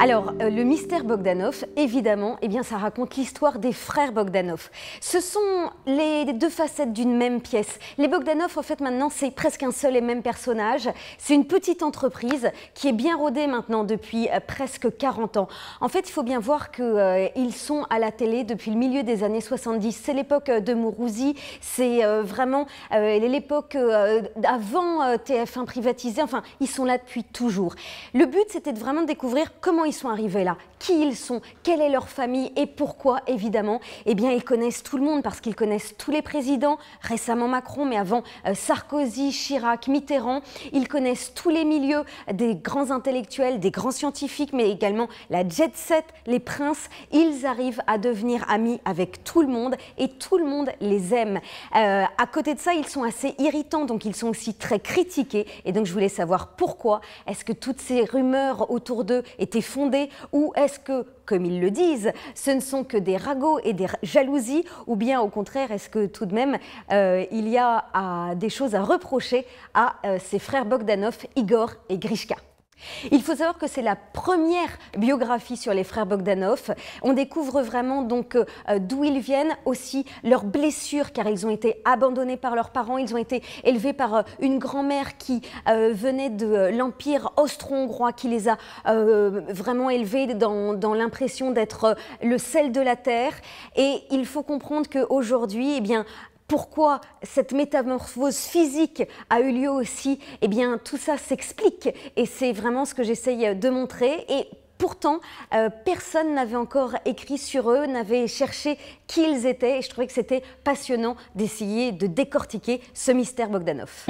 Alors, le mystère Bogdanov, évidemment, eh bien, ça raconte l'histoire des frères Bogdanov. Ce sont les deux facettes d'une même pièce. Les Bogdanov, en fait, maintenant, c'est presque un seul et même personnage. C'est une petite entreprise qui est bien rodée maintenant depuis presque 40 ans. En fait, il faut bien voir qu'ils sont à la télé depuis le milieu des années 70. C'est l'époque de Mourouzi, c'est vraiment l'époque avant TF1 privatisé. Enfin, ils sont là depuis toujours. Le but, c'était vraiment de découvrir comment ils sont arrivés là, qui ils sont, quelle est leur famille et pourquoi, évidemment. Eh bien, ils connaissent tout le monde parce qu'ils connaissent tous les présidents, récemment Macron, mais avant Sarkozy, Chirac, Mitterrand. Ils connaissent tous les milieux des grands intellectuels, des grands scientifiques, mais également la jet set, les princes. Ils arrivent à devenir amis avec tout le monde et tout le monde les aime. À côté de ça, ils sont assez irritants, donc ils sont aussi très critiqués. Et donc, je voulais savoir pourquoi. Est-ce que toutes ces rumeurs autour d'eux étaient fondées ou est-ce que, comme ils le disent, ce ne sont que des ragots et des jalousies ou bien au contraire, est-ce que tout de même il y a des choses à reprocher à ces frères Bogdanov, Igor et Grishka? Il faut savoir que c'est la première biographie sur les frères Bogdanov. On découvre vraiment donc d'où ils viennent, aussi leurs blessures, car ils ont été abandonnés par leurs parents. Ils ont été élevés par une grand-mère qui venait de l'Empire austro-hongrois, qui les a vraiment élevés dans l'impression d'être le sel de la terre. Et il faut comprendre qu'aujourd'hui, eh bien, pourquoi cette métamorphose physique a eu lieu aussi, eh bien tout ça s'explique et c'est vraiment ce que j'essaye de montrer. Et pourtant, personne n'avait encore écrit sur eux, n'avait cherché qui ils étaient et je trouvais que c'était passionnant d'essayer de décortiquer ce mystère Bogdanov.